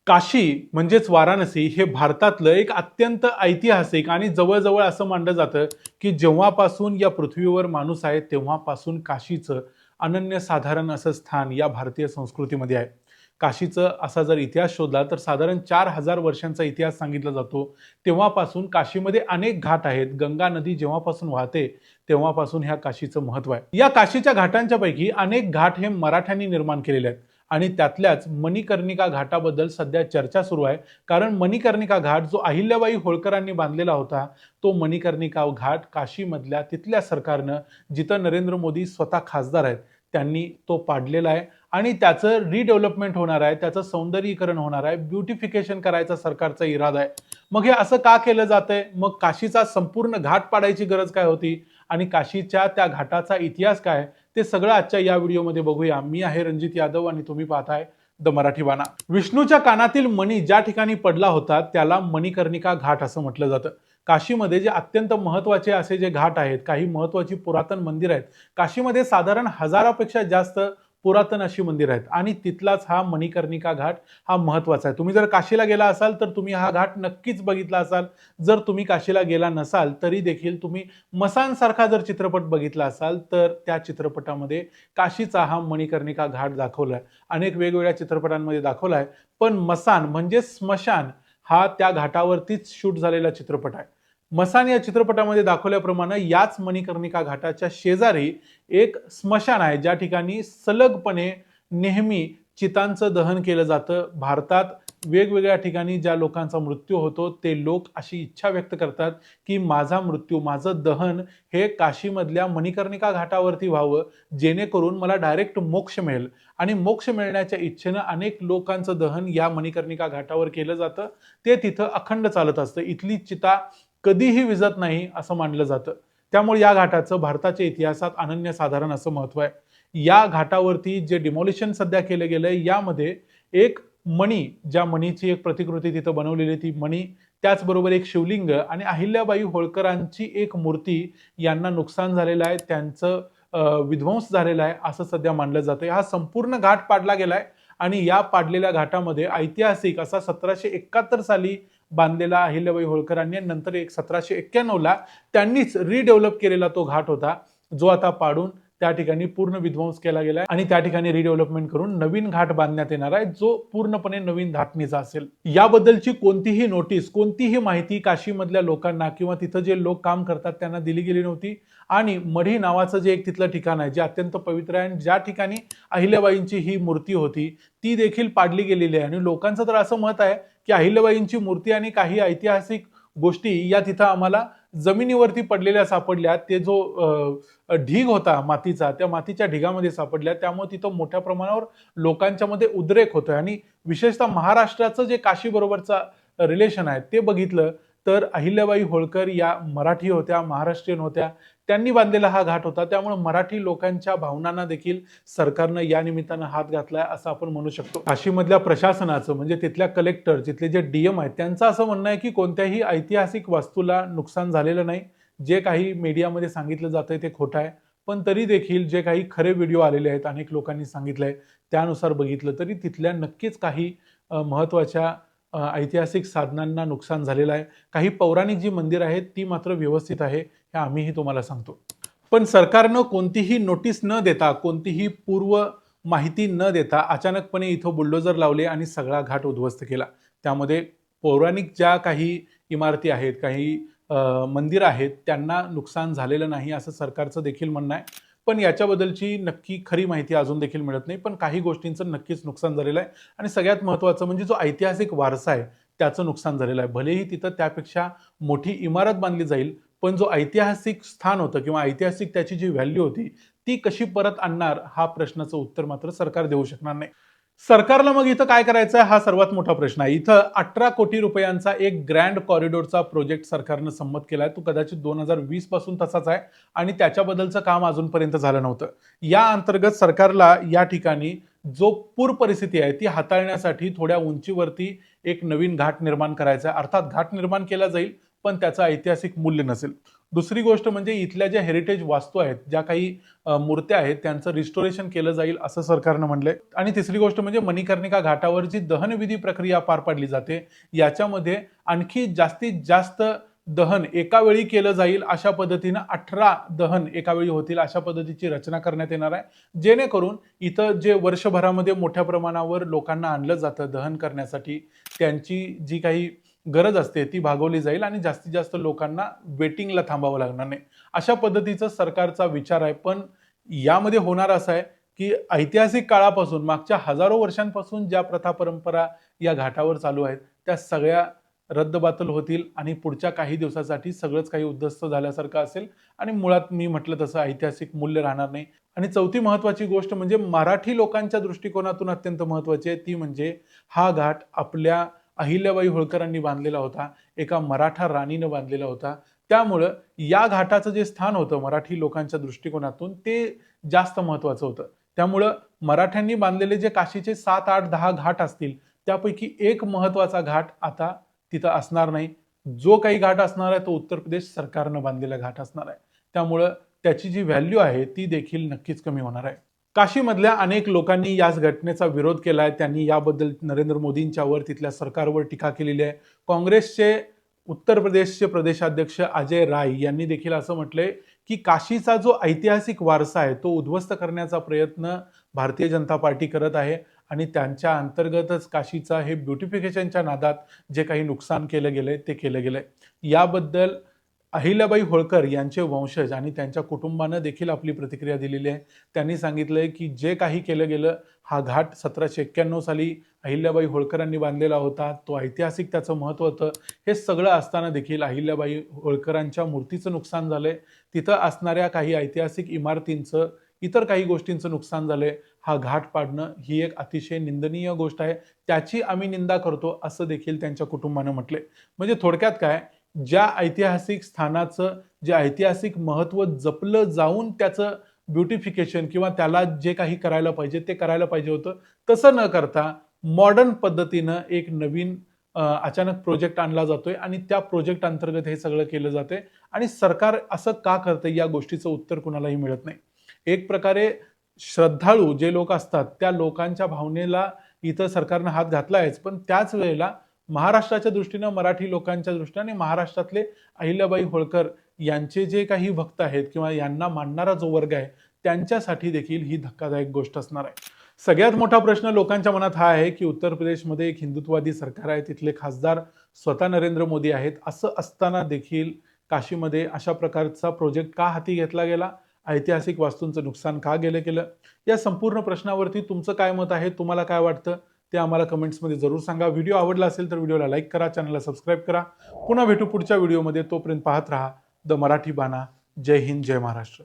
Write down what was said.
काशी म्हणजेच वाराणसी हे भारतातलं एक अत्यंत ऐतिहासिक आणि जवळजवळ असं मानलं जातं की जेव्हापासून या पृथ्वीवर माणूस आहे तेव्हापासून काशीचं अनन्यसाधारण असं स्थान या भारतीय संस्कृतीमध्ये आहे. काशीचं असा जर इतिहास शोधला तर साधारण 4000 वर्षांचा इतिहास सांगितला जातो. तेव्हापासून काशीमध्ये अनेक घाट आहेत. गंगा नदी जेव्हापासून वाहते तेव्हापासून ह्या काशीचं महत्व आहे. या काशीच्या घाटांच्या पैकी अनेक घाट हे मराठ्यांनी निर्माण केलेले आहेत आणि त्यातल्याच मणिकर्णिका घाटाबद्दल सध्या चर्चा सुरू आहे. कारण मणिकर्णिका घाट जो अहिल्याबाई होळकरांनी बांधलेला होता, तो मणिकर्णिका घाट काशीमधल्या तिथल्या सरकारनं, जिथं नरेंद्र मोदी स्वतः खासदार आहेत, त्यांनी तो पाडलेला आहे आणि त्याचं रिडेव्हलपमेंट होणार आहे, त्याचं सौंदर्यीकरण होणार आहे, ब्युटिफिकेशन करायचा सरकारचा इरादा आहे. मग हे असं का केलं जातंय? मग काशीचा संपूर्ण घाट पाडायची गरज काय होती आणि काशीच्या त्या घाटाचा इतिहास काय, ते सगळं आजच्या या व्हिडिओमध्ये बघूया. मी आहे रणजित यादव आणि तुम्ही पाहताय द मराठी बाणा. विष्णूच्या कानातील मणी ज्या ठिकाणी पडला होता त्याला मणिकर्णिका घाट असं म्हटलं जातं. काशीमध्ये जे अत्यंत महत्त्वाचे असे जे घाट आहेत, काही महत्त्वाची पुरातन मंदिर आहेत. काशीमध्ये साधारण हजारापेक्षा जास्त पुरातन अशी मंदिर आहेत आणि तिथलाच हा मणिकर्णिका घाट हा महत्त्वाचा आहे. तुम्ही जर काशीला गेला असाल तर तुम्ही हा घाट नक्कीच बघितला असाल. जर तुम्ही काशीला गेला नसाल तरी देखील तुम्ही मसान सारखा जर चित्रपट बघितला असाल तर त्या चित्रपटामध्ये काशीचा हा मणिकर्णिका घाट दाखवलाय. अनेक वेगवेगळ्या चित्रपटांमध्ये दाखवलाय, पण मसान म्हणजे स्मशान हा त्या घाटावरतीच शूट झालेला चित्रपट आहे. मसान या चित्रपटामध्ये दाखवल्याप्रमाणे याच मणिकर्णिका घाटाच्या शेजारी एक स्मशान आहे, ज्या ठिकाणी सलगपणे नेहमी चितांचं दहन केलं जातं. भारतात वेगवेगळ्या ठिकाणी ज्या लोकांचा मृत्यू होतो ते लोक अशी इच्छा व्यक्त करतात की माझा मृत्यू, माझं दहन हे काशीमधल्या मणिकर्णिका घाटावरती व्हावं, जेणेकरून मला डायरेक्ट मोक्ष मिळेल. आणि मोक्ष मिळण्याच्या इच्छेनं अनेक लोकांचं दहन या मणिकर्णिका घाटावर केलं जातं. ते तिथं अखंड चालत असतं. इथली चिता कधीही विझत नाही असं मानलं जातं. त्यामुळे या घाटाचं भारताच्या इतिहासात अनन्यसाधारण असं महत्व आहे. या घाटावरती जे डिमॉलिशन सध्या केलं गेलंय, यामध्ये एक मणी, ज्या मणीची एक प्रतिकृती तिथं बनवलेली ती मणी, त्याचबरोबर एक शिवलिंग आणि अहिल्याबाई होळकरांची एक मूर्ती यांना नुकसान झालेलं आहे, त्यांचं विध्वंस झालेला आहे असं सध्या मानलं जातं. हा संपूर्ण घाट पाडला गेलाय आणि या पाडलेल्या घाटामध्ये ऐतिहासिक असा 1771 साली बांधलेला अहिल्याबाई होळकरांनी, नंतर 1791 ला त्यांनीच रिडेव्हलप केलेला तो घाट होता, जो आता पाडून त्या ठिकाणी पूर्ण विध्वंस केला गेलाय आणि त्या ठिकाणी रिडेव्हलपमेंट करून नवीन घाट बांधण्यात येणार आहे, जो पूर्णपणे नवीन धाटणीचा असेल. याबद्दलची कोणतीही नोटीस, कोणतीही माहिती काशीमधल्या लोकांना किंवा तिथं जे लोक काम करतात त्यांना दिली गेली नव्हती. आणि मढी नावाचं जे एक तिथलं ठिकाण आहे, जे अत्यंत पवित्र आहे आणि ज्या ठिकाणी अहिल्याबाईंची ही मूर्ती होती ती देखील पाडली गेलेली आहे. आणि लोकांचं तर असं मत आहे की अहिल्याबाईंची मूर्ती आणि काही ऐतिहासिक गोष्टी या तिथं आम्हाला जमिनीवरती पडलेल्या सापडल्या. ते जो ढीग होता मातीचा, त्या मातीच्या ढिगामध्ये सापडल्या. त्यामुळे तिथं मोठ्या प्रमाणावर लोकांच्या मध्ये उद्रेक होतोय. आणि विशेषतः महाराष्ट्राचं जे काशी बरोबरचा रिलेशन आहे ते बघितलं तर अहिल्याबाई होळकर या मराठी होत्या, महाराष्ट्रीयन होत्या. त्यांनी बांधलेला हा घाट होता. त्यामुळे मराठी लोकांच्या भावनांना देखील सरकारनं या निमित्तानं हात घातलाय असं आपण म्हणू शकतो. काशीमधल्या प्रशासनाचं म्हणजे तिथल्या कलेक्टर, तिथले जे डीएम आहेत, त्यांचं असं म्हणणं आहे की कोणत्याही ऐतिहासिक वास्तूला नुकसान झालेलं नाही. जे काही मीडियामध्ये सांगितलं जातंय ते खोटं आहे. पण तरी देखील जे काही खरे व्हिडिओ आलेले आहेत, अनेक लोकांनी सांगितलंय, त्यानुसार बघितलं तरी तिथल्या नक्कीच काही महत्त्वाच्या ऐतिहासिक साधनांना नुकसान झालेलं आहे. काही पौराणिक जी मंदिरं आहेत ती मात्र व्यवस्थित आहे, हे आम्हीही तुम्हाला सांगतो. पण सरकारनं कोणतीही नोटीस न देता, कोणतीही पूर्व माहिती न देता अचानकपणे इथं बुलडोजर लावले आणि सगळा घाट उद्ध्वस्त केला. त्यामध्ये पौराणिक ज्या काही इमारती आहेत, काही मंदिरं आहेत, त्यांना नुकसान झालेलं नाही असं सरकारचं देखील म्हणणं आहे. पण याच्याबद्दलची नक्की खरी माहिती अजून देखील मिळत नाही. पण काही गोष्टींचं नक्कीच नुकसान झालेलं आहे आणि सगळ्यात महत्त्वाचं म्हणजे जो ऐतिहासिक वारसा आहे त्याचं नुकसान झालेलं आहे. भलेही तिथं त्यापेक्षा मोठी इमारत बांधली जाईल, पण जो ऐतिहासिक स्थान होतं किंवा ऐतिहासिक त्याची जी व्हॅल्यू होती ती कशी परत आणणार, हा प्रश्नाचं उत्तर मात्र सरकार देऊ शकणार नाही. सरकारला मग इथं काय करायचं हा सर्वात मोठा प्रश्न आहे. इथं 18 कोटी रुपयांचा एक ग्रँड कॉरिडॉरचा प्रोजेक्ट सरकारनं संमत केलाय. तो कदाचित 2020 पासून तसाच आहे आणि त्याच्याबद्दलचं काम अजूनपर्यंत झालं नव्हतं. या अंतर्गत सरकारला या ठिकाणी जो पूर परिस्थिती आहे ती हाताळण्यासाठी थोड्या उंचीवरती एक नवीन घाट निर्माण करायचा आहे. अर्थात घाट निर्माण केला जाईल पण त्याचं ऐतिहासिक मूल्य नसेल. दुसरी गोष्ट म्हणजे इथल्या ज्या हेरिटेज वास्तू आहेत, ज्या काही मूर्त्या आहेत, त्यांचं रिस्टोरेशन केलं जाईल असं सरकारनं म्हटलंय. आणि तिसरी गोष्ट म्हणजे मणिकर्णिका घाटावर जी दहनविधी प्रक्रिया पार पाडली जाते, याच्यामध्ये आणखी जास्तीत जास्त दहन एका वेळी केलं जाईल, अशा पद्धतीनं 18 दहन एका वेळी होतील, अशा पद्धतीची रचना करण्यात येणार आहे. जेणेकरून इथं जे वर्षभरामध्ये मोठ्या प्रमाणावर लोकांना आणलं जातं दहन करण्यासाठी, त्यांची जी काही गरज असते ती भागवली जाईल आणि जास्तीत जास्त लोकांना वेटिंगला थांबावं लागणार नाही. अशा पद्धतीचा सरकारचा विचार आहे. पण यामध्ये होणार असं आहे, की ऐतिहासिक काळापासून मागच्या हजारो वर्षांपासून ज्या प्रथा परंपरा या घाटावर चालू आहेत, त्या सगळ्या रद्दबातल होतील आणि पुढच्या काही दिवसासाठी सगळंच काही उद्ध्वस्त झाल्यासारखं असेल आणि मुळात मी म्हटलं तसं ऐतिहासिक मूल्य राहणार नाही. आणि चौथी महत्त्वाची गोष्ट म्हणजे मराठी लोकांच्या दृष्टिकोनातून अत्यंत महत्त्वाची आहे, ती म्हणजे हा घाट आपल्या अहिल्याबाई होळकरांनी बांधलेला होता, एका मराठा राणीनं बांधलेला होता. त्यामुळं या घाटाचं जे स्थान होतं मराठी लोकांच्या दृष्टिकोनातून ते जास्त महत्त्वाचं होतं. त्यामुळं मराठ्यांनी बांधलेले जे काशीचे 7, 8, 10 घाट असतील, त्यापैकी एक महत्त्वाचा घाट आता तिथं असणार नाही. जो काही घाट असणार आहे तो उत्तर प्रदेश सरकारनं बांधलेला घाट असणार आहे. त्यामुळं त्याची जी व्हॅल्यू आहे ती देखील नक्कीच कमी होणार आहे. काशीमधल्या अनेक लोकांनी याच घटनेचा विरोध केला आहे. त्यांनी याबद्दल नरेंद्र मोदींच्यावर, तिथल्या सरकारवर टीका केलेली आहे. काँग्रेसचे उत्तर प्रदेशचे प्रदेशाध्यक्ष अजय राय यांनी देखील असं म्हटलंय, की काशीचा जो ऐतिहासिक वारसा आहे तो उद्ध्वस्त करण्याचा प्रयत्न भारतीय जनता पार्टी करत आहे आणि त्यांच्या अंतर्गतच काशीचा हे ब्युटिफिकेशनच्या नादात जे काही नुकसान केलं गेलंय ते केलं गेलंय. याबद्दल अहिल्याबाई होळकर यांचे वंशज आणि त्यांच्या कुटुंबानं देखील आपली प्रतिक्रिया दिलेली आहे. त्यांनी सांगितलंय, की जे काही केलं गेलं, हा घाट 1791 साली अहिल्याबाई होळकरांनी बांधलेला होता. तो ऐतिहासिक त्याचं महत्त्व होतं. हे सगळं असताना देखील अहिल्याबाई होळकरांच्या मूर्तीचं नुकसान झालंय. तिथं असणाऱ्या काही ऐतिहासिक इमारतींचं, इतर काही गोष्टींचं नुकसान झालंय. हा घाट पाडणं ही एक अतिशय निंदनीय गोष्ट आहे. त्याची आम्ही निंदा करतो, असं देखील त्यांच्या कुटुंबानं म्हटलंय. म्हणजे थोडक्यात काय, ज्या ऐतिहासिक स्थानाचं जे ऐतिहासिक महत्त्व जपलं जाऊन त्याचं ब्युटिफिकेशन किंवा त्याला जे काही करायला पाहिजे ते करायला पाहिजे होतं, तसं न करता मॉडर्न पद्धतीनं एक नवीन अचानक प्रोजेक्ट आणला जातोय आणि त्या प्रोजेक्ट अंतर्गत हे सगळं केलं जातंय आणि सरकार असं का करतंय या गोष्टीचं उत्तर कुणालाही मिळत नाही. एक प्रकारे श्रद्धाळू जे लोक असतात त्या लोकांच्या भावनेला इथं सरकारनं हात घातला आहेच, पण त्याच वेळेला महाराष्ट्राच्या दृष्टीनं, मराठी लोकांच्या दृष्टीने, महाराष्ट्रातले अहिल्याबाई होळकर यांचे जे काही भक्त आहेत किंवा यांना मानणारा जो वर्ग आहे त्यांच्यासाठी देखील ही धक्कादायक गोष्ट असणार आहे. सगळ्यात मोठा प्रश्न लोकांच्या मनात हा आहे, की उत्तर प्रदेशमध्ये एक हिंदुत्ववादी सरकार आहे, तिथले खासदार स्वतः नरेंद्र मोदी आहेत. असं असताना देखील काशीमध्ये अशा प्रकारचा प्रोजेक्ट का हाती घेतला गेला? ऐतिहासिक वास्तूंचं नुकसान का केलं? या संपूर्ण प्रश्नावरती तुमचं काय मत आहे? तुम्हाला काय वाटतं ते आम्हाला कमेंट्समध्ये जरूर सांगा. व्हिडिओ आवडला असेल तर व्हिडिओला लाईक करा, चॅनलला सबस्क्राईब करा. पुन्हा भेटू पुढच्या व्हिडिओमध्ये. तोपर्यंत पाहत राहा द मराठी बाणा. जय हिंद, जय महाराष्ट्र.